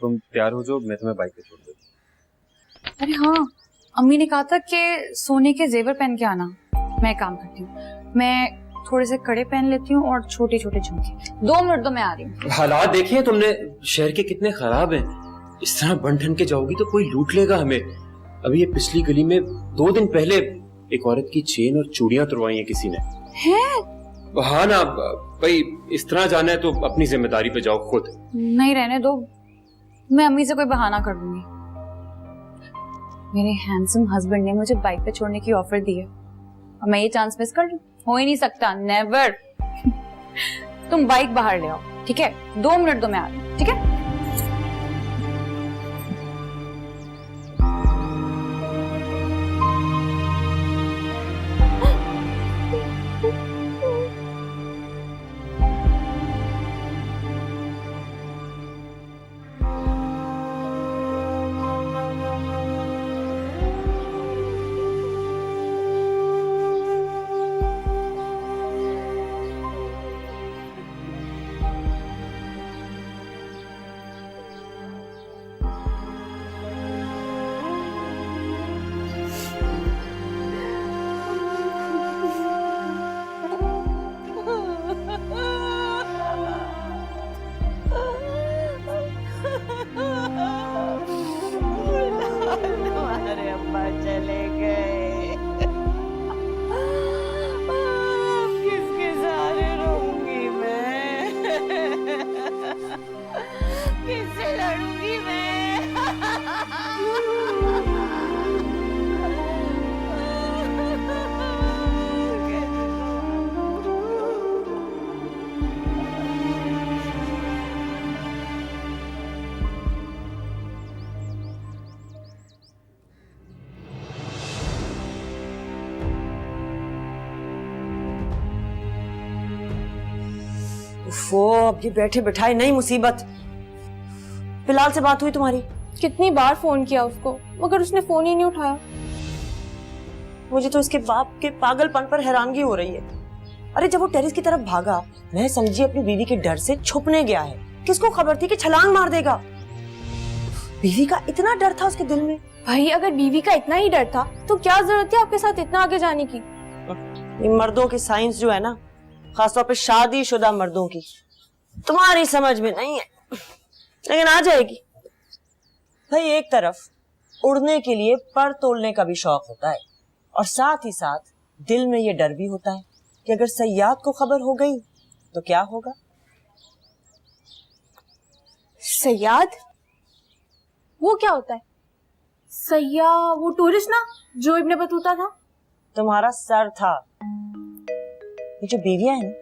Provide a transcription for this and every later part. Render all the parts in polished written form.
तुम तैयार हो जाओ, मैं तुम्हें बाइक पे छोड़ देता अरे हाँ, अम्मी ने कहा था कि सोने के जेवर पहन के आना। मैं काम करती हूँ, मैं थोड़े से कड़े पहन लेती हूँ और छोटे छोटे झुमके। 2 मिनट तो मैं आ रही हूँ। हालात देखिए तुमने, शहर के कितने खराब हैं। इस तरह बन ठन के जाओगी तो कोई लूट लेगा हमें। अभी ये पिछली गली में 2 दिन पहले एक औरत की चेन और चूड़ियां तुड़वाई हैं किसी ने। हैं? हाँ ना भाई, इस तरह जाना है तो अपनी जिम्मेदारी पे जाओ खुद। नहीं रहने दो, मैं अम्मी से कोई बहाना कर दूंगी। मेरे हैंडसम हस्बैंड ने मुझे बाइक पे छोड़ने की ऑफर दी है और मैं ये चांस मिस कर लूं? हो ही नहीं सकता, नेवर। तुम बाइक बाहर ले आओ, ठीक है? 2 मिनट तो मैं आ रही हूँ, ठीक है? चले गए। किसके सहारे रहूंगी मैं? किससे लड़ूंगी मैं? वो अब ये बैठे बिठाए नई मुसीबत। बिलाल से बात हुई तुम्हारी? कितनी बार फोन किया उसको, मगर उसने फोन ही नहीं उठाया। मुझे तो इसके बाप के पागलपन पर हैरानगी हो रही है। अरे जब वो टेरेस की तरफ भागा, मैं समझी अपनी बीवी के डर से छुपने गया है। किसको खबर थी कि छलांग मार देगा? बीवी का इतना डर था उसके दिल में। भाई अगर बीवी का इतना ही डर था तो क्या जरूरत है आपके साथ इतना आगे जाने की? ये मर्दों की साइंस जो है ना, खासतौर पे शादीशुदा मर्दों की, तुम्हारी समझ में नहीं है, लेकिन आ जाएगी। भाई एक तरफ उड़ने के लिए पर तोड़ने का भी शौक होता है और साथ ही साथ दिल में ये डर भी होता है कि अगर सयाद को खबर हो गई तो क्या होगा। सयाद? वो क्या होता है? सैया वो टूरिस्ट ना जो इब्ने बतूता था? तुम्हारा सर था। ये जो बीवियां हैं,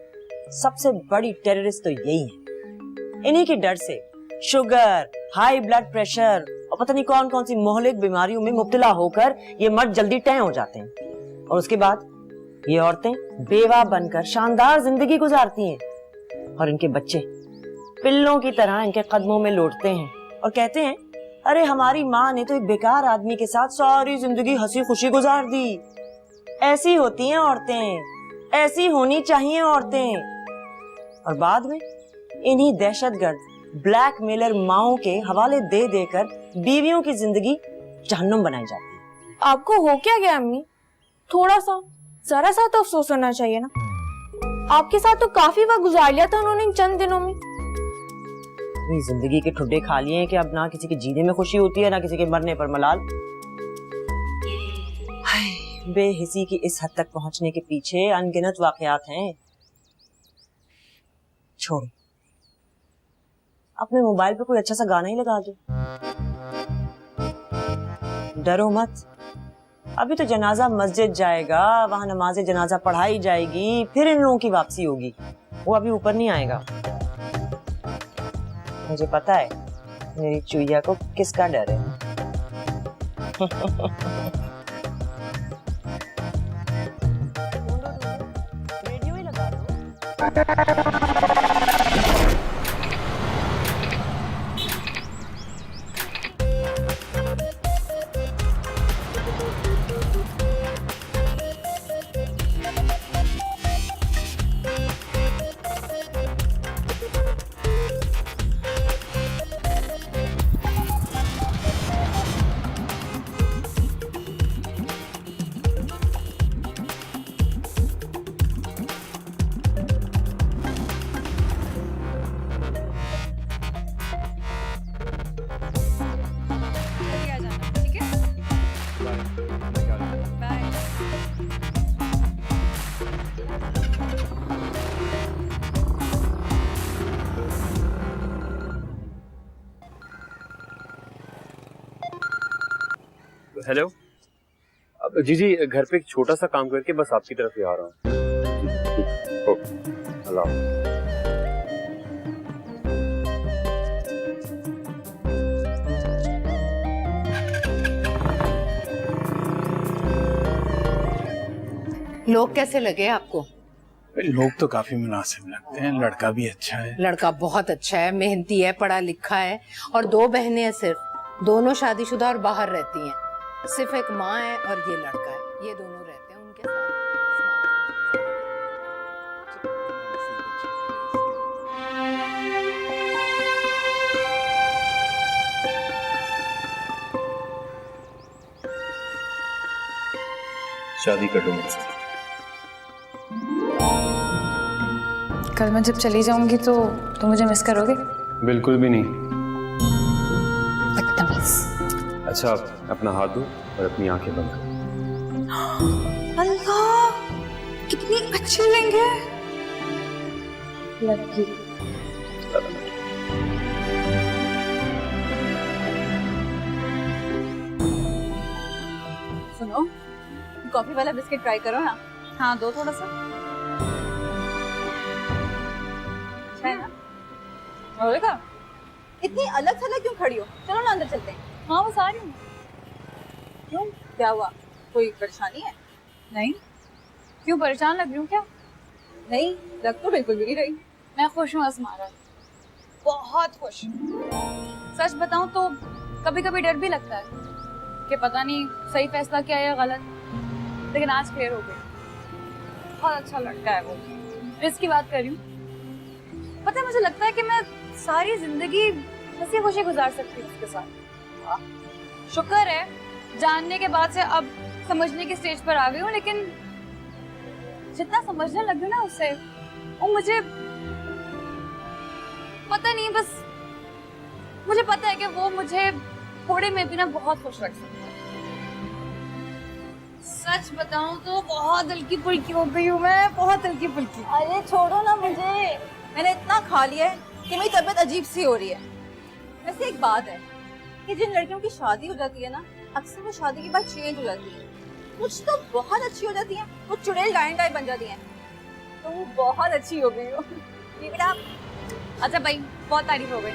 सबसे बड़ी टेररिस्ट तो यही है। इन्हीं के डर से शुगर, हाई ब्लड प्रेशर और पता नहीं कौन कौन सी मोहलिक बीमारियों में मुब्तला होकर ये मर्द जल्दी टैं हो जाते हैं और उसके बाद ये औरतें बेवा बनकर शानदार जिंदगी गुजारती हैं और इनके बच्चे पिल्लों की तरह इनके कदमों में लौटते हैं और कहते हैं, अरे हमारी माँ ने तो एक बेकार आदमी के साथ सारी जिंदगी हंसी खुशी गुजार दी। ऐसी होती हैं औरतें, ऐसी होनी चाहिए औरतें। और बाद में इन्हीं दहशतगर्द ब्लैकमेलर माओं के हवाले दे देकर बीवियों की जिंदगी जहन्नुम बनाई जाती है। आपको हो क्या गया अम्मी? थोड़ा सा जरा सा तो अफसोस होना चाहिए ना। आपके साथ तो काफी वक्त गुजार लिया था उन्होंने इन चंद दिनों में। जिंदगी के ठुड्डे खा लिए हैं कि अब ना किसी के जीने में खुशी होती है ना किसी के मरने पर मलाल। बेहिसी की इस हद तक पहुंचने के पीछे अनगिनत वाकयात हैं। छोड़ो, अपने मोबाइल पे कोई अच्छा सा गाना ही लगा दो। डरो मत, अभी तो जनाजा मस्जिद जाएगा, वहां नमाज़े जनाजा पढ़ाई जाएगी, फिर इन लोगों की वापसी होगी। वो अभी ऊपर नहीं आएगा। मुझे पता है मेरी चुईया को किसका डर है। रेडियो ही लगा दो। हेलो। अब जी घर पे एक छोटा सा काम करके बस आपकी तरफ ही आ रहा हूँ। अल्लाह। लोग कैसे लगे आपको? लोग तो काफी मुनासिब लगते हैं, लड़का भी अच्छा है। लड़का बहुत अच्छा है, मेहनती है, पढ़ा लिखा है और 2 बहनें हैं सिर्फ, दोनों शादीशुदा और बाहर रहती हैं। सिर्फ एक माँ है और ये लड़का है, ये दोनों रहते हैं उनके साथ। शादी कर दो मुझसे। कल मैं जब चली जाऊंगी तो तुम मुझे मिस करोगे? बिल्कुल भी नहीं। बदतमीज। अच्छा अपना हाथ दो और अपनी आंखें बंद करो। अल्लाह कितनी अच्छी लहंगे है। लड़की सुनो, कॉफी वाला बिस्किट ट्राई करो ना। हाँ दो थोड़ा सा। अच्छा है ना? होगा? इतनी अलग थलग क्यों खड़ी हो? चलो ना अंदर चलते हैं। हाँ बस आ रही हूँ। क्यों क्या हुआ? कोई परेशानी है? नहीं। क्यों परेशान लग रही हूँ क्या? नहीं लग तो बिल्कुल भी नहीं रही। मैं खुश हूँ असमारा, बहुत खुश। सच बताऊँ तो कभी कभी डर भी लगता है कि पता नहीं सही फैसला क्या है या गलत, लेकिन आज क्लियर हो गया। बहुत अच्छा लड़का है वो। मैं इसकी बात कर रही हूँ। पता है मुझे लगता है कि मैं सारी जिंदगी हंसी खुशी गुजार सकती हूँ उसके साथ। शुक्र है जानने के बाद से अब समझने की स्टेज पर आ गई हूँ, लेकिन जितना समझने लगी हूँ ना उससे, वो मुझे पता नहीं, बस मुझे पता है कि वो मुझे थोड़े में भी ना बहुत खुश रख सकता है। सच बताऊं तो बहुत हल्की फुल्की हो गई हूँ मैं, बहुत हल्की फुल्की। अरे छोड़ो ना मुझे, मैंने इतना खा लिया है कि मेरी तबीयत अजीब सी हो रही है। वैसे एक बात है कि जिन लड़कियों की शादी हो जाती है ना, अक्सर वो शादी के बाद चेंज हो जाती है। कुछ तो बहुत अच्छी हो जाती हैं, कुछ चुड़ैल गायन टाइप बन जाती हैं। तो वो बहुत अच्छी हो गई हो। ये बेटा अच्छा भाई बहुत तारीफ हो गई,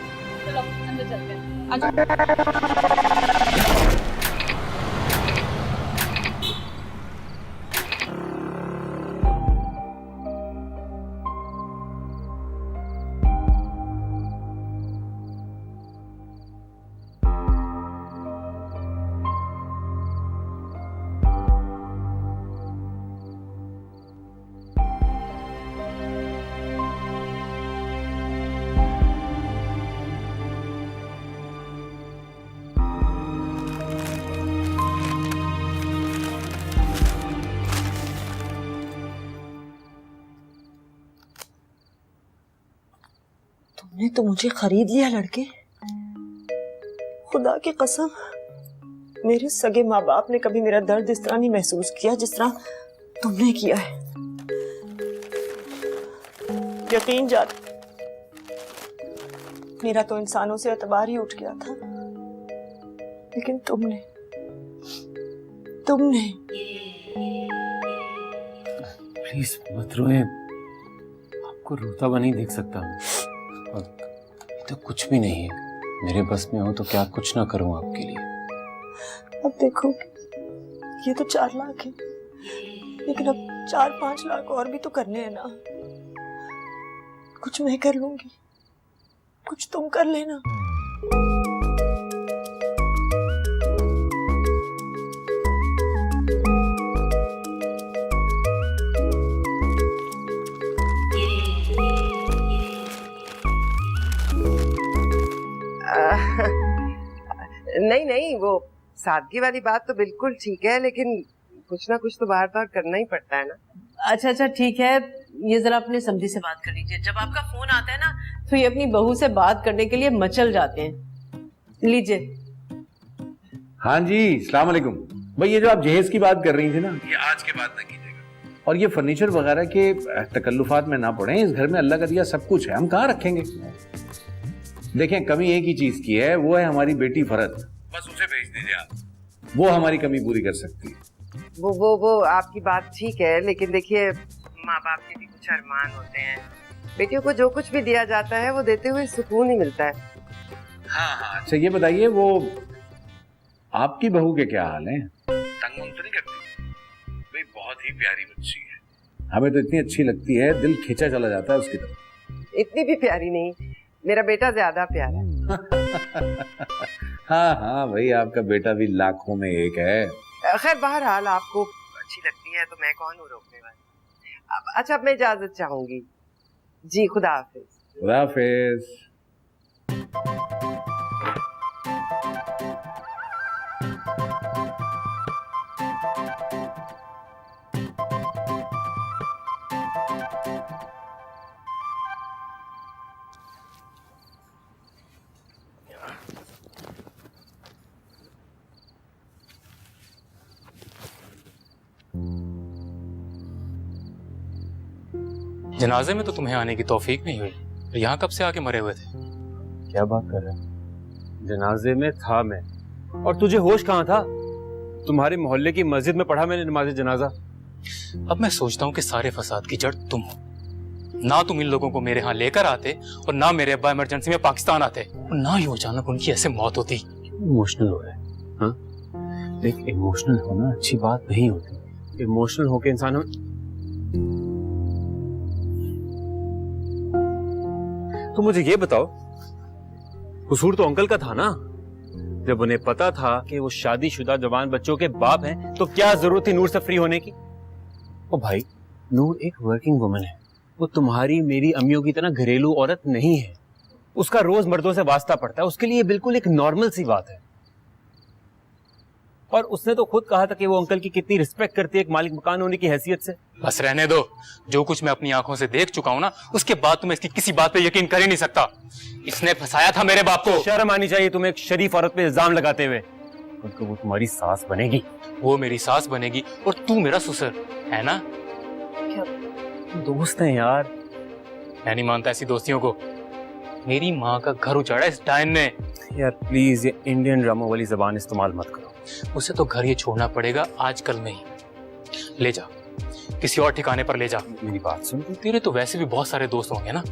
चलो अंदर चलते हैं। अच्छा तुमने तो मुझे खरीद लिया लड़के। खुदा की कसम, मेरे सगे माँ बाप ने कभी मेरा दर्द इस तरह नहीं महसूस किया जिस तरह तुमने किया है। यकीन जान, मेरा तो इंसानों से एतबार ही उठ गया था, लेकिन तुमने प्लीज मत रोए, आपको रोता हुआ नहीं देख सकता। और ये तो कुछ भी नहीं है, मेरे बस में हो तो क्या कुछ ना करूं आपके लिए। अब देखो, ये तो 4 लाख है, लेकिन अब 4-5 लाख और भी तो करने हैं ना। कुछ मैं कर लूंगी, कुछ तुम कर लेना। नहीं नहीं, वो सादगी वाली बात तो बिल्कुल ठीक है, लेकिन कुछ ना कुछ तो बार बार करना ही पड़ता है ना। अच्छा ठीक है, ये जरा अपने समधी से बात कर लीजिए। जब आपका फोन आता है ना तो ये अपनी बहू से बात करने के लिए मचल जाते हैं। लीजिए। हाँ जी, अस्सलाम वालेकुम। भाई ये जो आप जहेज की बात कर रही थी ना, ये आज के बाद ना कीजिएगा, और ये फर्नीचर वगैरह के तकल्लुफात में ना पड़े। इस घर में अल्लाह का दिया सब कुछ है, हम कहाँ रखेंगे। देखें, कमी एक ही चीज की है, वो है हमारी बेटी फरत। बस उसे भेज दीजिए आप। वो हमारी कमी पूरी कर सकती है। वो आपकी बात ठीक है, लेकिन देखिए माँ बाप के भी कुछ अरमान होते हैं। बेटियों को जो कुछ भी दिया जाता है वो देते हुए सुकून ही मिलता है। हाँ, अच्छा ये बताइए, वो आपकी बहू के क्या हाल है? तंग तो नहीं करती? भाई बहुत ही प्यारी बच्ची है, हमें तो इतनी अच्छी लगती है, दिल खींचा चला जाता है उसकी तरफ। इतनी भी प्यारी नहीं, मेरा बेटा ज्यादा प्यारा है। हाँ भाई, आपका बेटा भी लाखों में एक है। खैर बहरहाल आपको अच्छी लगती है तो मैं कौन हूँ रोकने वाली। अच्छा अब मैं इजाजत चाहूंगी जी, खुदा हाफिज। खुदा हाफिज। जनाजे में तो तुम्हें आने की तौफीक नहीं हुई, तो यहाँ कब से आके मरे हुए थे? क्या बात कर रहे हैं? जनाजे में था मैं, और तुझे होश कहाँ था? तुम्हारे मोहल्ले की मस्जिद में पढ़ा मैंने नमाज जनाजा। अब मैं सोचता हूँ कि सारे फसाद की जड़ तुम हो। ना तुम इन लोगों को मेरे यहाँ लेकर आते, और ना मेरे अब्बा इमरजेंसी में पाकिस्तान आते, और ना ही अचानक उनकी ऐसे मौत होती। इमोशनल हो रहा है? हाँ, देख इमोशनल होना अच्छी बात नहीं होती। इमोशनल होके इंसान तो मुझे ये बताओ, कसूर तो अंकल का था ना? जब उन्हें पता था कि वो शादीशुदा जवान बच्चों के बाप हैं, तो क्या जरूरत थी नूर से फ्री होने की? ओ भाई, नूर एक वर्किंग वुमन है, वो तुम्हारी मेरी अम्मियों की तरह घरेलू औरत नहीं है। उसका रोज मर्दों से वास्ता पड़ता है, उसके लिए बिल्कुल एक नॉर्मल सी बात है। और उसने तो खुद कहा था कि वो अंकल की कितनी रिस्पेक्ट करती है एक मालिक मकान होने की हैसियत से। बस रहने दो, जो कुछ मैं अपनी आंखों से देख चुका हूं ना, उसके बाद तो मैं इसकी किसी बात पे यकीन कर ही नहीं सकता। इसने फंसाया था मेरे बाप को। शर्म आनी चाहिए तुम्हें एक शरीफ औरत पे इल्जाम लगाते हुए। उनको वो तुम्हारी सास बनेगी। वो मेरी सास बनेगी और तू मेरा ससुर, है ना? क्या दोस्त हैं यार। मैं नहीं मानता ऐसी दोस्तियों को। मेरी माँ का घर उजाड़ा इस डायन ने। यार प्लीज ये इंडियन ड्रामा वाली जबान इस्तेमाल मत करो। उसे तो घर ये छोड़ना पड़ेगा आजकल में ही। ले जा, किसी और ठिकाने पर ले जा। मेरी बात सुन। तेरे तो वैसे भी बहुत सारे दोस्त होंगे ना,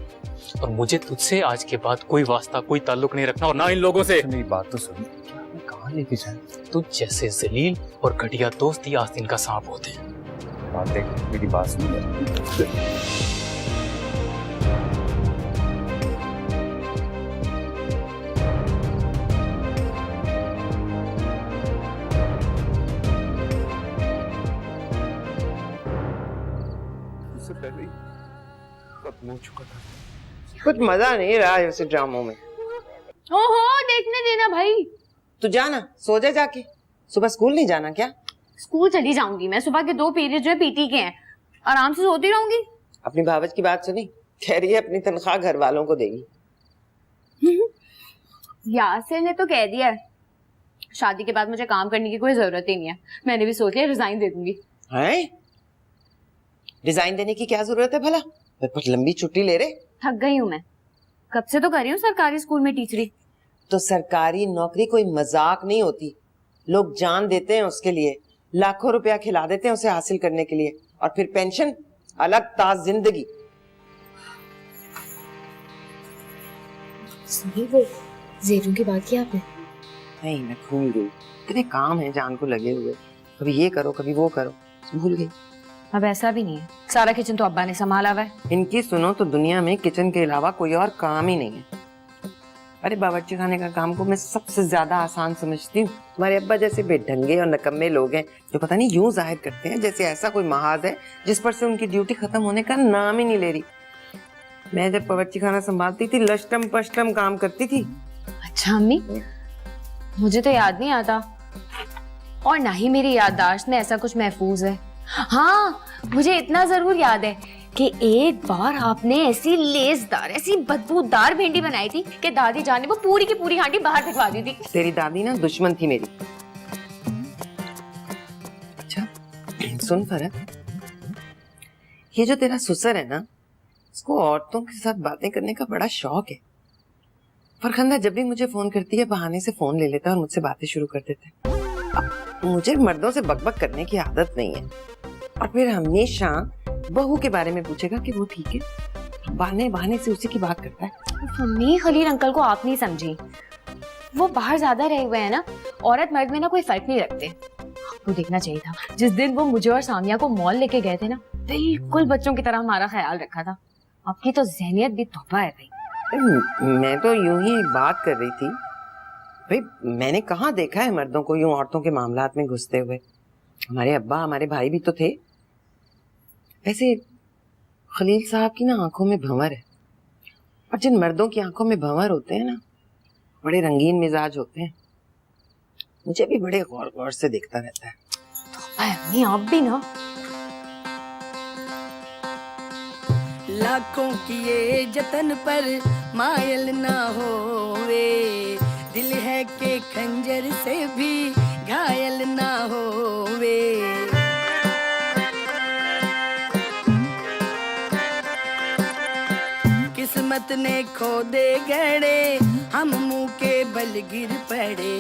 और मुझे तुझसे आज के बाद कोई वास्ता कोई ताल्लुक नहीं रखना, और ना इन लोगों से। मेरी बात तो सुन, क्या मैं कहाँ लेके जाऊँ? तुझ जैसे जलील और घटिया दोस्त ही आस्तीन का सांप होते हैं। बात देख, मेरी बात सुन। पहले खत्म हो चुका था। कुछ मजा नहीं रहा है उसे ड्रामों में। ओहो, देखने देना भाई। तू जाना, सो जा जाके। सुबह स्कूल नहीं जाना क्या? स्कूल चली जाऊंगी मैं। सुबह के 2 पीरियड जो है पीटी के हैं, आराम से सोती रहूंगी। अपनी भावज की बात सुनी? कह रही है अपनी तनख्वाह घर वालों को देगी। यासिर ने तो कह दिया है शादी के बाद मुझे काम करने की कोई जरूरत ही नहीं है। मैंने भी सोच लिया रिजाइन दे दूंगी। हैं? रिजाइन देने की क्या जरूरत है भला? बहुत लंबी छुट्टी ले रहे। थक गई हूँ मैं, कब से तो कर रही हूँ सरकारी स्कूल में टीचरी। तो सरकारी नौकरी कोई मजाक नहीं होती, लोग जान देते हैं उसके लिए, लाखों रुपया खिला देते हैं उसे हासिल करने के लिए, और फिर पेंशन अलग ताज जिंदगी। वो ज़ेरू की बात की आपने? नहीं, मैं भूल गई। इतने काम है जान को लगे हुए, कभी ये करो कभी वो करो, भूल गई। अब ऐसा भी नहीं है, सारा किचन तो अब्बा ने संभाला हुआ है। इनकी सुनो तो दुनिया में किचन के अलावा कोई और काम ही नहीं है। अरे बावर्ची खाने का काम को मैं सबसे ज्यादा आसान समझती हूँ। तुम्हारे अब्बा जैसे बेढंगे और नकम्मे लोग हैं जो पता नहीं यूं जाहिर करते हैं जैसे ऐसा कोई महाज है जिस पर से उनकी ड्यूटी खत्म होने का नाम ही नहीं ले रही। मैं जब बावर्ची खाना संभालती थी लष्टम पष्टम काम करती थी। अच्छा अम्मी, मुझे तो याद नहीं आता, और ना ही मेरी याददाश्त में ऐसा कुछ महफूज है। हाँ, मुझे इतना जरूर याद है कि एक बार आपने ऐसी लेसदार, ऐसी बदबूदार भिंडी बनाई थी कि दादी जान ने वो पूरी की पूरी हांडी बाहर फेंकवा दी थी। तेरी दादी ना दुश्मन थी मेरी। अच्छा सुन फरहत, ये जो तेरा ससुर है ना, इसको औरतों के साथ बातें करने का बड़ा शौक है। फरखंदा जब भी मुझे फोन करती है बहाने से फोन ले लेता है और मुझसे बातें शुरू कर देता है। मुझे मर्दों से बकबक करने की आदत नहीं है, और फिर हमेशा बहू के बारे में पूछेगा कि वो ठीक है, बहाने बहाने से उसी की बात करता है। मम्मी, खलील अंकल को आप नहीं समझी, वो बाहर ज्यादा रहे हुए हैं ना, औरत मर्द में ना कोई फर्क नहीं रखते। आपको देखना चाहिए था जिस दिन वो मुझे और सामिया को मॉल लेके गए थे ना, बिल्कुल बच्चों की तरह हमारा ख्याल रखा था। आपकी तो ज़हनियत भी तौबा है भाई। मैं तो यूं ही एक बात कर रही थी भाई, मैंने कहाँ देखा है मर्दों को यूं औरतों के मामलात में घुसते हुए। हमारे अब्बा हमारे भाई भी तो थे। वैसे खलील साहब की ना आंखों में भंवर है, और जिन मर्दों की आंखों में भंवर होते हैं ना, बड़े रंगीन मिजाज होते हैं। मुझे भी बड़े गौर गौर से देखता रहता है। अम्मी आप भी ना। लाखों किए जतन पर मायल ना होवे, दिल है के खंजर से भी घायल ना होवे। किस्मत ने खो दे गड़े, हम मुंह के बल गिर पड़े,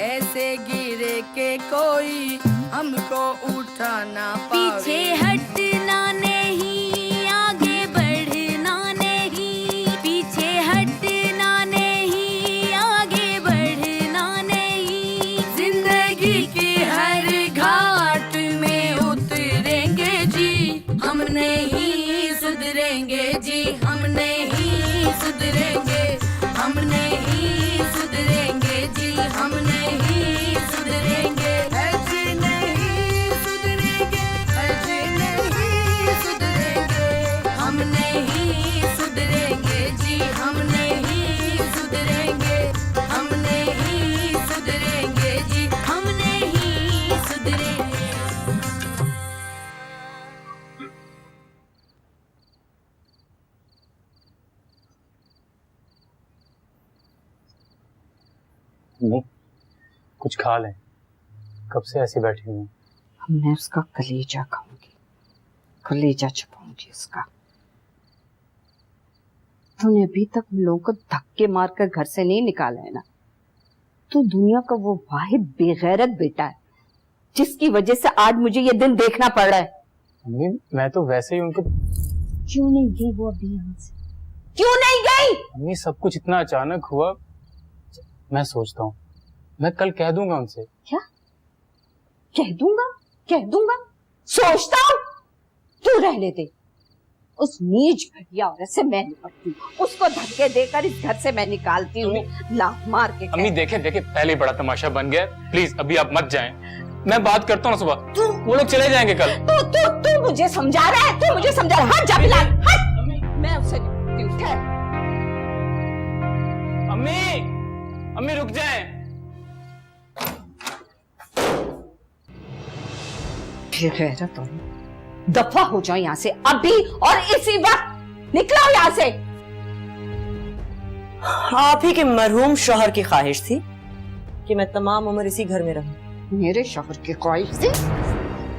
ऐसे गिरे के कोई हमको उठा ना पावे। पीछे हटना नहीं, आगे बढ़ना नहीं, पीछे हटना नहीं, आगे बढ़ना नहीं। जिंदगी की हर घाट में उतरेंगे जी, हम नहीं सुधरेंगे जी, हम नहीं सुधरेंगे, हम नहीं सुधरेंगे जी, हम नहीं सुधरेंगे, ऐसे नहीं सुधरेंगे, ऐसे नहीं सुधरेंगे, हम नहीं सुधरेंगे जी, हम नहीं सुधरेंगे, हम नहीं सुधरेंगे जी, हम नहीं सुधरेंगे। नहीं, कुछ खा लें, कब से ऐसी बैठी हुई हूँ। मैं उसका कलेजा खाऊंगी, कलेजा छुपाऊंगी उसका। तूने अभी तक उन लोगों को धक्के मारकर घर से नहीं निकाला है ना। तू दुनिया का वो वाहिद बेगैरत बेटा है जिसकी वजह से आज मुझे ये दिन देखना पड़ रहा है। अम्मी, मैं तो वैसे ही उनको। क्यों नहीं गई वो अभी यहाँ से? क्यों नहीं गई? अम्मी, सब कुछ इतना अचानक हुआ। मैं सोचता हूँ मैं कल कह दूंगा उनसे। क्या कह दूंगा? कह दूंगा? सोचता हूँ? तू रहने दे। उस नीच घटिया औरत से मैं निपटती हूँ, उसको धक्के देकर इस घर से मैं निकालती हूँ, लात मार के। अम्मी देखे पहले ही बड़ा तमाशा बन गया, प्लीज अभी आप मत जाएं। मैं बात करता हूँ ना सुबह, वो लोग चले जाएंगे कल। तू मुझे समझा रहा है? तू मुझे समझा रहा है? हट जा बिलाल, हट। मैं उससे निपटती हूँ। ठहर। अम्मी रुक जाएं। बेगैरत हो, दफा हो जाओ यहाँ से अभी और इसी वक्त। निकलो यहाँ से। आप ही के मरहूम शौहर की ख्वाहिश थी कि मैं तमाम उम्र इसी घर में रहूं। मेरे शौहर की ख्वाहिश से?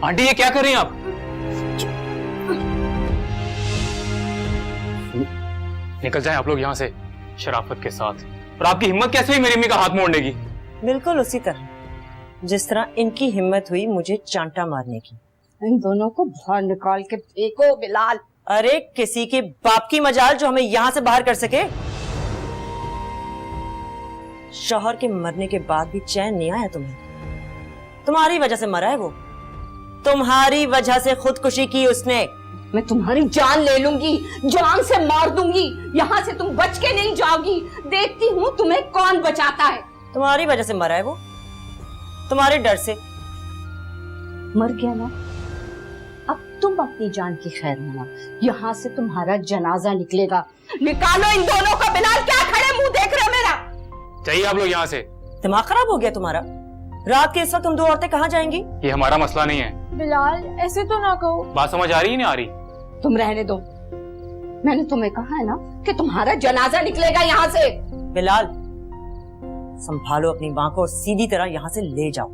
आंटी ये क्या कर रही हैं आप? निकल जाएं आप लोग यहाँ से शराफत के साथ। और आपकी हिम्मत कैसे हुई मेरी अम्मी का हाथ मोड़ने की? बिल्कुल उसी तरह जिस तरह इनकी हिम्मत हुई मुझे चांटा मारने की। इन दोनों को बाहर निकाल के फेंको बिलाल। अरे किसी के बाप की मजाल जो हमें यहाँ से बाहर कर सके। शौहर के मरने के बाद भी चैन नहीं आया तुम्हें? तुम्हारी वजह से मरा है वो, तुम्हारी वजह से खुदकुशी की उसने। मैं तुम्हारी जान ले लूंगी, जान से मार दूंगी, यहाँ से तुम बच के नहीं जाओगी। देखती हूँ तुम्हें कौन बचाता है। तुम्हारी वजह से मरा है वो, तुम्हारे डर से। मर गया ना, अब तुम अपनी जान की खैर मनाओ। यहाँ से तुम्हारा जनाजा निकलेगा। निकालो इन दोनों को। बिलाल क्या खड़े मुंह देख रहे हो मेरा? चाहिए आप लोग यहाँ से। दिमाग खराब हो गया तुम्हारा? रात के इस वक्त तुम दो औरतें कहाँ जाएंगी? ये हमारा मसला नहीं है। बिलाल ऐसे तो ना कहो। बात समझ आ रही है नहीं आ रही? तुम रहने दो। मैंने तुम्हें कहा है ना कि तुम्हारा जनाजा निकलेगा यहाँ से। बिलाल संभालो अपनी माँ को और सीधी तरह यहाँ से ले जाओ,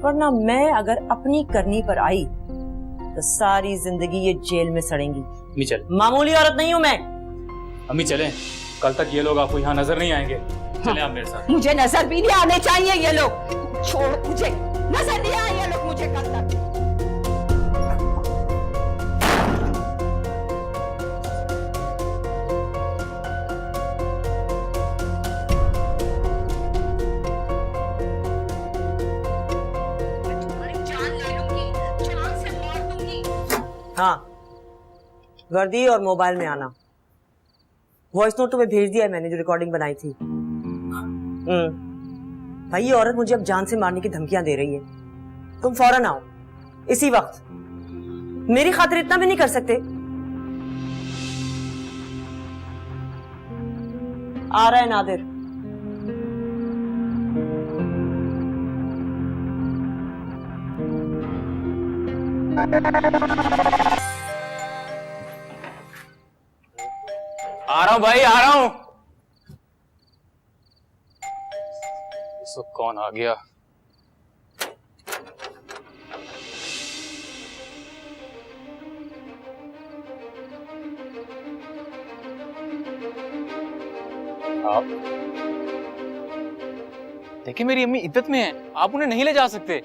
वरना मैं अगर अपनी करनी पर आई तो सारी जिंदगी ये जेल में सड़ेंगी। अम्मी चल। मामूली औरत नहीं हूँ मैं। अम्मी चलें, कल तक ये लोग आपको यहाँ नजर नहीं आएंगे। चले आप मेरे साथ। मुझे नजर भी नहीं आने चाहिए ये लोग। छोड़ मुझे, नजर नहीं आए ये लोग मुझे कल तक। हाँ, वर्दी और मोबाइल में आना। वॉइस नोट तुम्हें भेज दिया है मैंने, जो रिकॉर्डिंग बनाई थी। भाई ये औरत मुझे अब जान से मारने की धमकियां दे रही है। तुम फौरन आओ इसी वक्त। मेरी खातिर इतना भी नहीं कर सकते? आ रहा है नादिर। आ रहा हूँ भाई, आ रहा हूँ। कौन आ गया? आप देखिए, मेरी अम्मी इद्दत में है, आप उन्हें नहीं ले जा सकते।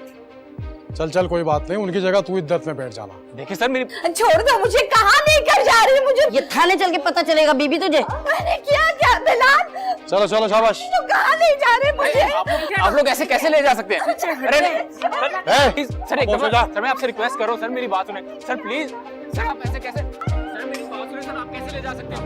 चल चल कोई बात नहीं, उनकी जगह तू इद्दत में बैठ जाना। देखिए सर, मेरी छोड़ दो मुझे, कहाँ लेकर जा रही है मुझे? ये थाने चल के पता चलेगा बीबी तुझे। मैंने किया क्या बिलाल? चलो चलो शाबाश। तो कहाँ ले जा रहे मुझे? आप लोग ऐसे कैसे ले जा सकते हैं? अरे नहीं सर, एकदम सर, मैं आपसे रिक्वेस्ट कर रहा हूँ सर, मेरी बात सुने सर, प्लीज सर। आप ऐसे कैसे, सर मेरी बात सुने सर, आप कैसे ले जा सकते हैं?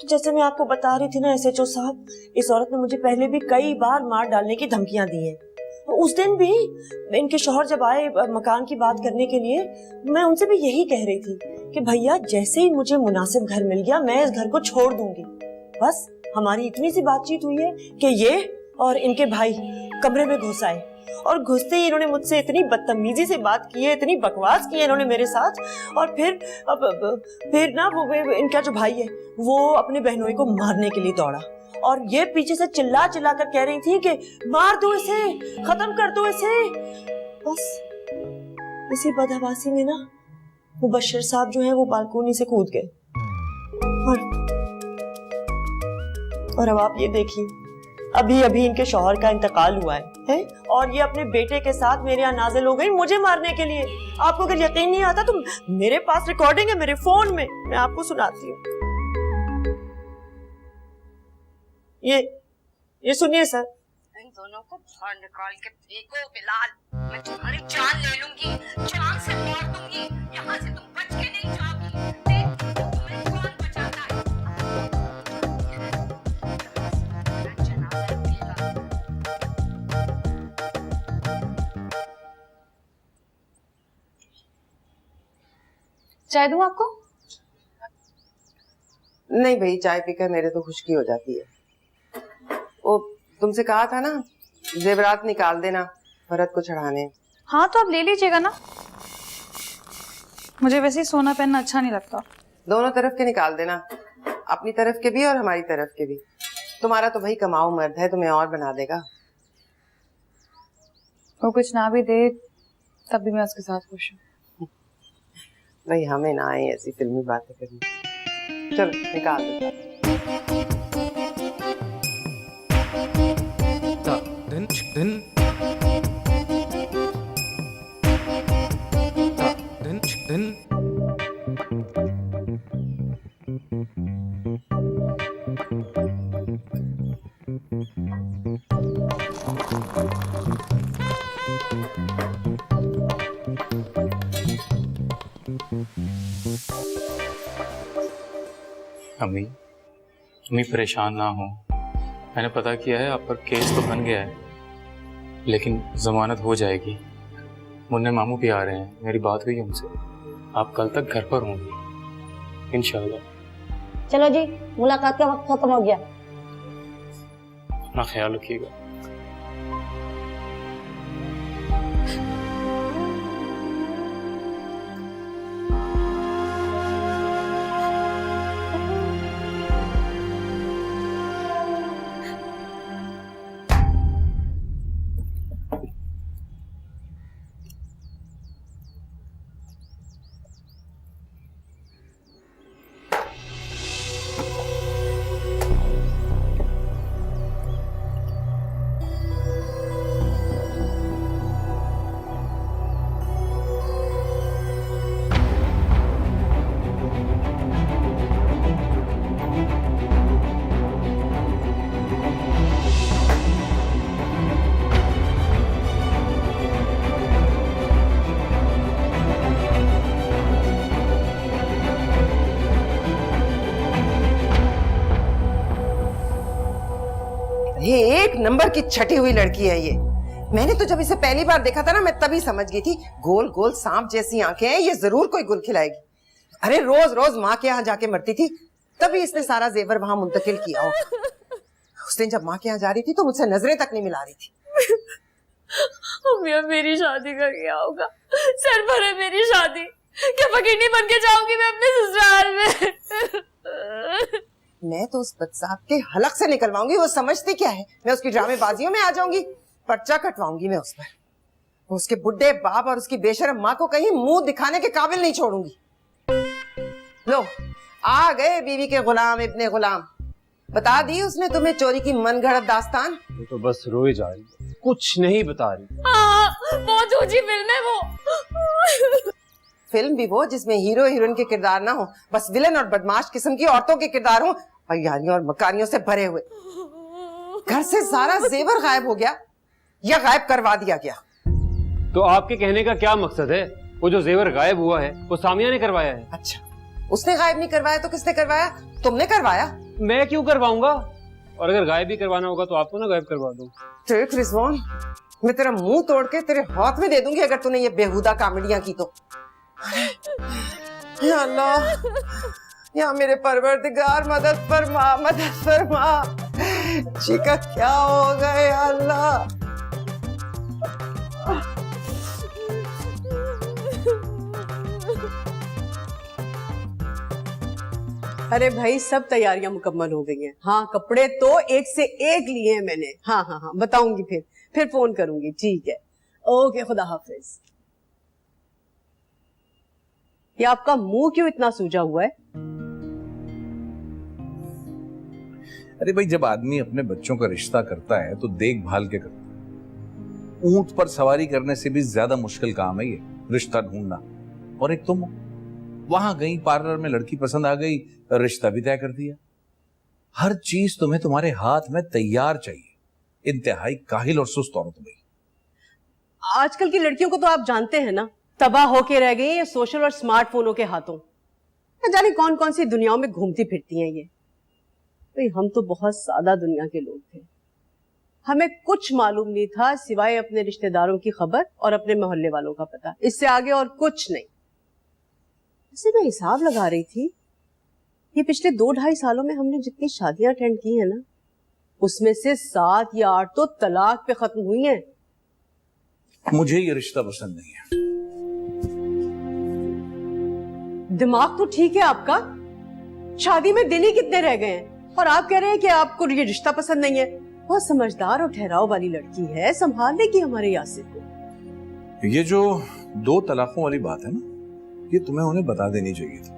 जैसे मैं आपको बता रही थी ना एसएचओ साहब, इस औरत ने मुझे पहले भी कई बार मार डालने की धमकियां दी हैं। उस दिन भी इनके शौहर जब आए मकान की बात करने के लिए, मैं उनसे भी यही कह रही थी कि भैया जैसे ही मुझे मुनासिब घर मिल गया मैं इस घर को छोड़ दूंगी। बस हमारी इतनी सी बातचीत हुई है कि ये और इनके भाई कमरे में घुस आए, और घुसते ही इन्होंने मुझसे इतनी बदतमीजी से बात की है, इतनी बकवास की है इन्होंने मेरे साथ। और फिर ना वो इनका जो भाई है वो अपने बहनोई को मारने के लिए दौड़ा, और ये पीछे से चिल्ला चिल्ला कर कह रही थी कि मार दो इसे, खत्म कर दो इसे। बस इसी बदहवासी में ना मुबश्शिर साहब जो हैं वो बालकोनी से कूद गए, और अब आप ये देखिए अभी अभी इनके शौहर का इंतकाल हुआ है, और ये अपने बेटे के साथ मेरे यहाँ नाजिल हो गई मुझे मारने के लिए। आपको अगर यकीन नहीं आता तो मेरे पास रिकॉर्डिंग है मेरे फोन में, मैं आपको सुनाती हूँ। ये सुनिए सर। इन दोनों को बाहर निकाल के फेंको बिलाल, मैं तुम्हारी जान ले लूंगी, जान से मार दूंगी। यहाँ से तुम बच के नहीं जाओगी। देख तुम्हें कौन बचाता है। चाय दूं आपको? नहीं भाई, चाय पीकर मेरे तो खुशकी हो जाती है। वो तुमसे कहा था ना जेवरात निकाल देना भरत को चढ़ाने। हाँ तो आप ले लीजिएगा ना, मुझे वैसे ही सोना पहनना अच्छा नहीं लगता। दोनों तरफ के निकाल देना, अपनी तरफ के भी और हमारी तरफ के भी। तुम्हारा तो भाई कमाऊ मर्द है, तुम्हें और बना देगा। वो कुछ ना भी दे तब भी मैं उसके साथ खुश हूँ। भाई हमें ना आए ऐसी फिल्मी बातें करनी। चलो निकाल दो। अम्मी परेशान ना हो, मैंने पता किया है आप पर केस तो बन गया है, लेकिन जमानत हो जाएगी। मुन्ने मामू भी आ रहे हैं, मेरी बात हुई उनसे, आप कल तक घर पर होंगे इंशाल्लाह। चलो जी, मुलाकात का वक्त खत्म हो गया। अपना ख्याल रखिएगा। ये एक नंबर की छटी हुई लड़की है ये। मैंने तो जब इसे पहली बार देखा था ना, मैं तभी समझ गई थी गोल गोल सांप जैसी आंखें हैं, ये जरूर कोई गुल खिलाएगी। अरे रोज रोज माँ के यहाँ जाके मरती थी, तभी इसने सारा जेवर वहां मुंतकिल किया हो। उस दिन जब माँ के यहाँ जा रही थी तो मुझसे नजरें तक नहीं मिला रही थी। अम्मी, अब मेरी शादी का क्या होगा? सर पर है मेरी शादी, क्या फकीरनी बन के जाऊंगी मैं अपने ससुराल में? मैं तो उस बदसाक के हलक से निकलवाऊंगी, वो समझती क्या है? मैं उसकी ड्रामेबाजियों में आ जाऊंगी, पर्चा कटवाऊंगी मैं उस पर। उसके बुड्ढे बाप और उसकी बेशरम माँ को कहीं मुंह दिखाने के काबिल नहीं छोड़ूंगी। लो, आ गए बीवी के गुलाम इब्ने गुलाम। बता दी उसने तुम्हें चोरी की मनगढ़ंत दास्तान? वो तो बस रोए जा रही है, कुछ नहीं बता रही। बहुत ऊंची फिल्म है वो। फिल्म भी वो जिसमें हीरो हीरोइन के किरदार ना हो, बस विलन और बदमाश किस्म की औरतों के किरदार हो, अय्यारियों और मकारियों से भरे हुए। घर से सारा जेवर गायब हो गया या गायब करवा दिया गया। तो आपके कहने का क्या मकसद है? वो जो जेवर गायब हुआ है वो सामिया ने करवाया है। अच्छा, उसने गायब नहीं करवाया तो किसने करवाया? तुमने करवाया। मैं क्यों करवाऊंगा? और अगर गायब भी करवाना होगा तो आपको ना गायब करवा दूं। देख रिजवान, मैं तेरा मुंह तोड़ के तेरे हाथ में दे दूंगी अगर तूने ये बेहुदा कामेडियां की तो। या अल्लाह, या मेरे परवरदिगार मदद फरमा, मदद फरमा। जी का क्या होगा या अल्लाह? अरे भाई, सब तैयारियां मुकम्मल हो गई हैं। हाँ, कपड़े तो एक से एक लिए हैं मैंने। हाँ हाँ हाँ, बताऊंगी फिर फोन करूंगी। ठीक है, ओके, खुदा हाफिज। ये आपका मुंह क्यों इतना सूजा हुआ है? अरे भाई, जब आदमी अपने बच्चों का रिश्ता करता है तो देखभाल के करता है। ऊंट पर सवारी करने से भी ज्यादा मुश्किल काम है ये रिश्ता ढूंढना। और एक तुम वहां गई, पार्लर में लड़की पसंद आ गई, रिश्ता भी तय कर दिया। हर चीज तुम्हें तुम्हारे हाथ में तैयार चाहिए। इंतहाई काहिल और सुस्त औरत भाई। आजकल की लड़कियों को तो आप जानते हैं ना, तबाह होके रह गई ये सोशल और स्मार्टफोनों के हाथों। न जाने कौन कौन सी दुनियाओं में घूमती फिरती हैं ये। भाई, हम तो बहुत सादा दुनिया के लोग थे, हमें कुछ मालूम नहीं था सिवाय अपने रिश्तेदारों की खबर और अपने मोहल्ले वालों का पता। इससे आगे और कुछ नहीं। वैसे मैं हिसाब लगा रही थी, ये पिछले 2-2.5 सालों में हमने जितनी शादियां अटेंड की है ना, उसमें से 7 या 8 तो तलाक पे खत्म हुई हैं। मुझे ये रिश्ता पसंद नहीं है। दिमाग तो ठीक है आपका, शादी में दिन ही कितने रह गए हैं और आप कह रहे हैं कि आपको ये रिश्ता पसंद नहीं है। बहुत समझदार और ठहराव वाली लड़की है, संभाल लेगी हमारे यासिर को। ये जो 2 तलाकों वाली बात है ना, ये तुम्हें उन्हें बता देनी चाहिए थी।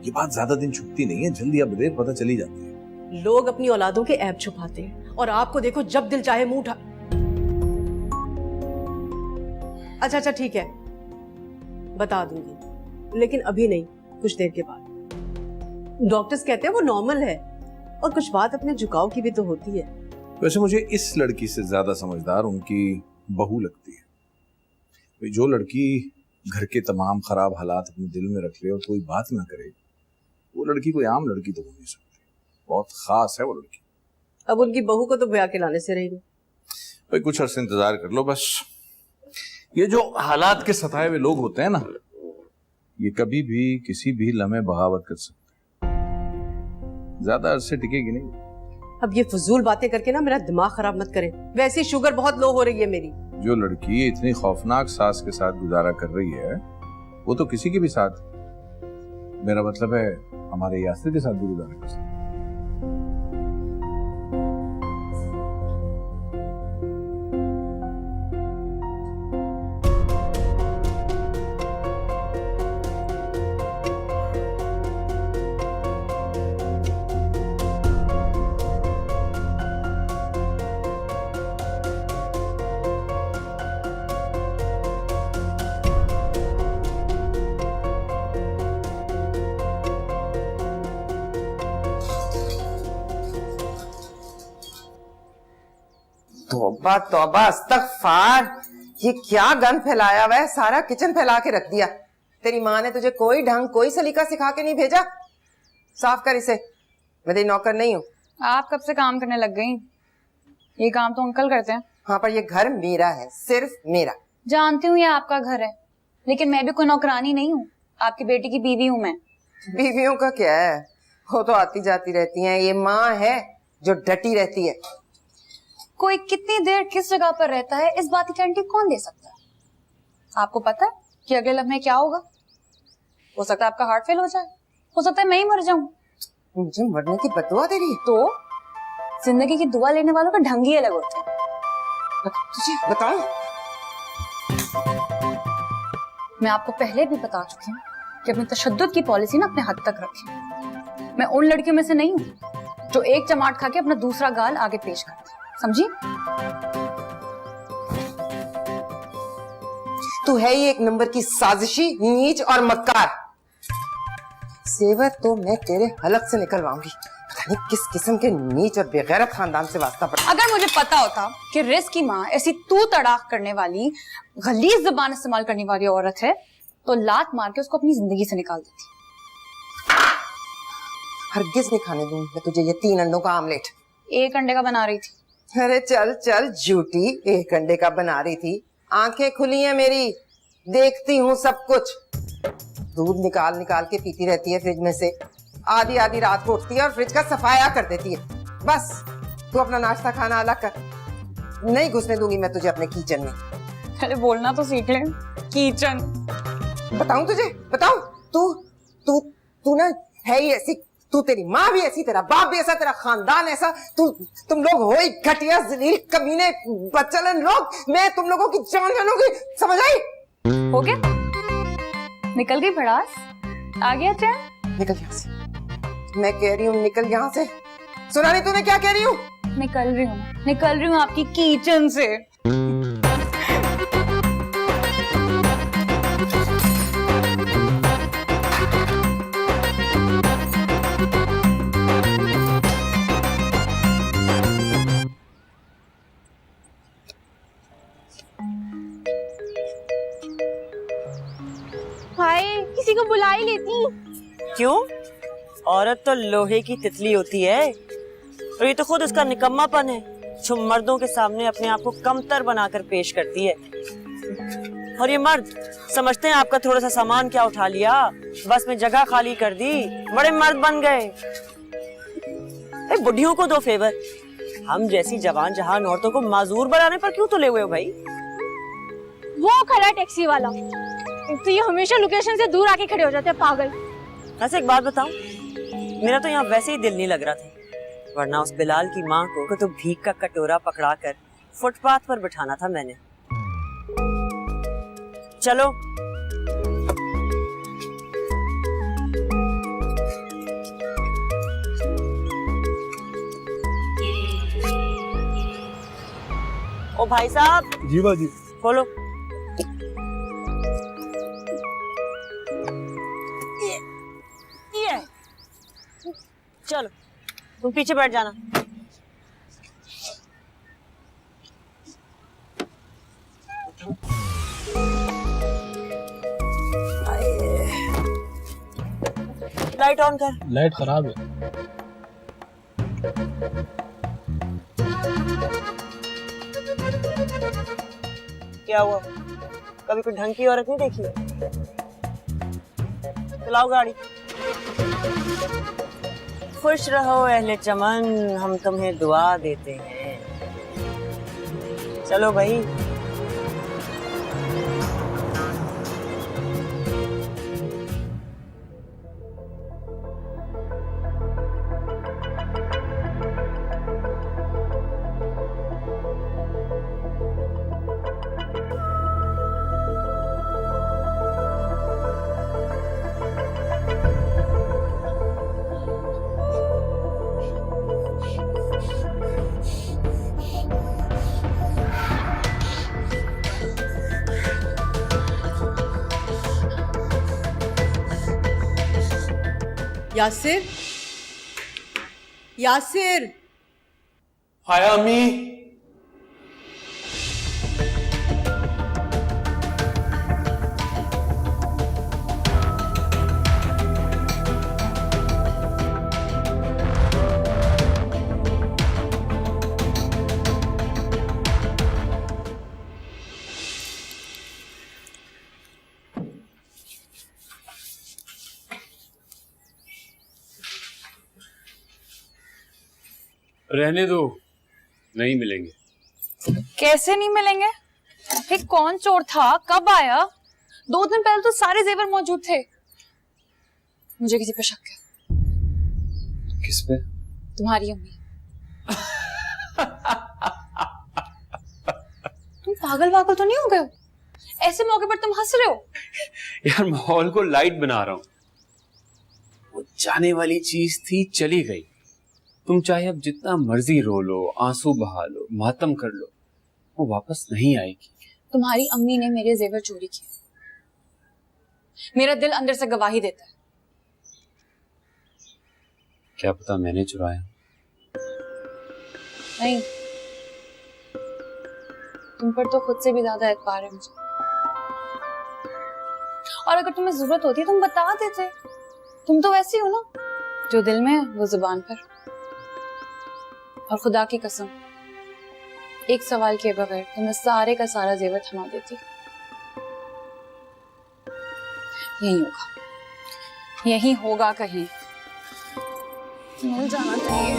ये बात ज्यादा दिन छुपती नहीं है, जल्दी या बदेर पता चली जाती है। लोग अपनी औलादों के ऐब छुपाते हैं और आपको देखो जब दिल चाहे मुंह उठा। अच्छा ठीक है, बता दूंगी, लेकिन अभी नहीं, कुछ देर के बाद। डॉक्टर्स कहते हैं वो नॉर्मल है और कुछ बात अपने झुकाव की भी तो होती है। वैसे मुझे इस लड़की से ज्यादा समझदार उनकी बहू लगती है। जो लड़की घर के तमाम खराब हालात अपने दिल में रख ले और कोई बात ना करे, वो लड़की कोई आम लड़की तो हो नहीं सकती। बहुत खास है वो लड़की। अब उनकी बहू को तो ब्याह के लाने से रहेगी। भाई, कुछ अर्से इंतजार कर लो बस। ये जो हालात के सताए हुए लोग होते हैं ना, ये कभी भी किसी भी लम्हे बगावत कर सकती है, ज्यादा अरसे टिकेगी नहीं। अब ये फजूल बातें करके ना मेरा दिमाग खराब मत करें, वैसे ही शुगर बहुत लो हो रही है मेरी। जो लड़की इतनी खौफनाक सास के साथ गुजारा कर रही है वो तो किसी के भी साथ, मेरा मतलब है हमारे यासिर के साथ भी गुजारा कर सकती है। तौबा तौबा अस्तगफार, ये क्या गंद फैलाया हुआ है, सारा किचन फैला के रख दिया। तेरी माँ ने तुझे कोई ढंग कोई सलीका सिखा के नहीं भेजा? साफ कर इसे, मैं तेरी नौकर नहीं हूँ। आप कब से काम करने लग गई? ये काम तो अंकल करते हैं। हाँ पर ये घर मेरा है, सिर्फ मेरा। जानती हूँ ये आपका घर है, लेकिन मैं भी कोई नौकरानी नहीं हूँ, आपकी बेटी की बीवी हूँ मैं। बीवियों का क्या है, वो तो आती जाती रहती हैं, ये माँ है जो डटी रहती है। कोई कितनी देर किस जगह पर रहता है इस बात की गारंटी कौन दे सकता है? आपको पता है कि अगले लम्हे क्या होगा? हो सकता है आपका हार्ट फेल हो जाए, हो सकता है मैं ही मर जाऊं। मुझे मरने की बदुआ दे रही है? तो जिंदगी की दुआ लेने वालों का ढंग ही अलग होता है। तुझे बताऊं? मैं आपको पहले भी बता चुकी हूँ कि अपनी तशद्दुद की पॉलिसी ना अपने हद तक रखें। मैं उन लड़कियों में से नहीं हूँ जो एक चमाट खा के अपना दूसरा गाल आगे पेश करती, समझी? तू है ही एक नंबर की साजिशी, नीच और मक्कार। सेवर तो मैं तेरे हलक से निकलवाऊंगी। पता नहीं किस किस्म के नीच और बेगैरत खानदान से वास्ता पड़ा। अगर मुझे पता होता कि रिस की माँ ऐसी तू तड़ाक करने वाली गलीज जुबान इस्तेमाल करने वाली औरत है तो लात मार के उसको अपनी जिंदगी से निकाल देती। हरगिज नहीं खाने दूंगी मैं तुझे ये 3 अंडों का आमलेट। 1 अंडे का बना रही थी। अरे चल चल झूठी, 1 अंडे का बना रही थी। आंखें खुली हैं मेरी, देखती हूँ सब कुछ। दूध निकाल निकाल के पीती रहती है फ्रिज में से, आधी आधी रात को उठती है और फ्रिज का सफाया कर देती है। बस तू अपना नाश्ता खाना अलग कर, नहीं घुसने दूंगी मैं तुझे अपने किचन में। अरे बोलना तो सीख ले। किचन बताऊं तुझे, बताऊं? तू तू तू ना है ही ऐसी, तू तेरी माँ भी ऐसी, तेरा बाप भी ऐसा, तेरा खानदान ऐसा। तुम लोग हो ही घटिया जलील कमीने बच्चलन लोग। मैं तुम लोगों की जान जानूंगी, समझ आई? हो गया? निकल गई भड़ास? आ गया चैन? निकल यहाँ से, मैं कह रही हूँ निकल यहाँ से। सुना नहीं तूने क्या कह रही हूँ? निकल रही हूँ आपकी किचन से। भाई किसी को बुला ही लेती। क्यों? औरत तो लोहे की तितली होती है और ये तो खुद उसका निकम्मापन है जो मर्दों के सामने अपने आप को कमतर बनाकर पेश करती है। और ये मर्द समझते हैं आपका थोड़ा सा सामान क्या उठा लिया, बस में जगह खाली कर दी, बड़े मर्द बन गए। बुढ़ियों को दो फेवर, हम जैसी जवान जहान औरतों को माजूर बनाने पर क्यों तुले हुए हो भाई? वो खड़ा टैक्सी वाला, तो ये हमेशा लोकेशन से दूर आके खड़े हो जाते हैं पागल। ऐसे एक बात बताऊं, मेरा तो यहाँ वैसे ही दिल नहीं लग रहा था, वरना उस बिलाल की माँ को तो भीख का कटोरा पकड़ाकर फुटपाथ पर बिठाना था मैंने। चलो ओ भाई साहब। जी बाजी। खोलो। ये चलो तुम पीछे बैठ जाना। लाइट ऑन कर। लाइट खराब है। क्या हुआ? कभी कोई ढंग की औरत नहीं देखी? चलाओ गाड़ी। खुश रहो अहले चमन, हम तुम्हें दुआ देते हैं। चलो भाई। यासिर, यासिर, आया अम्मी। रहने दो, नहीं मिलेंगे। कैसे नहीं मिलेंगे? ये कौन चोर था, कब आया? 2 दिन पहले तो सारे जेवर मौजूद थे। मुझे किसी पे शक है। किस पे? तुम्हारी अम्मी। तुम पागल वागल तो नहीं हो गए? ऐसे मौके पर तुम हंस रहे हो? यार माहौल को लाइट बना रहा हूं। वो जाने वाली चीज थी, चली गई। तुम चाहे अब जितना मर्जी रो लो, आंसू बहा लो, मातम कर लो, वो वापस नहीं आएगी। तुम्हारी अम्मी ने मेरे जेवर चोरी किए। मेरा दिल अंदर से गवाही देता है। क्या पता मैंने चुराया। नहीं, तुम पर तो खुद से भी ज्यादा एतबार है मुझे। और अगर तुम्हें जरूरत होती तुम बता देते। तुम तो वैसी हो ना, जो दिल में है वो जुबान पर। और खुदा की कसम, एक सवाल के बगैर तुम्हें सारे का सारा जेवर थमा देती। यही होगा, यही होगा, कहीं मिल जाना चाहिए।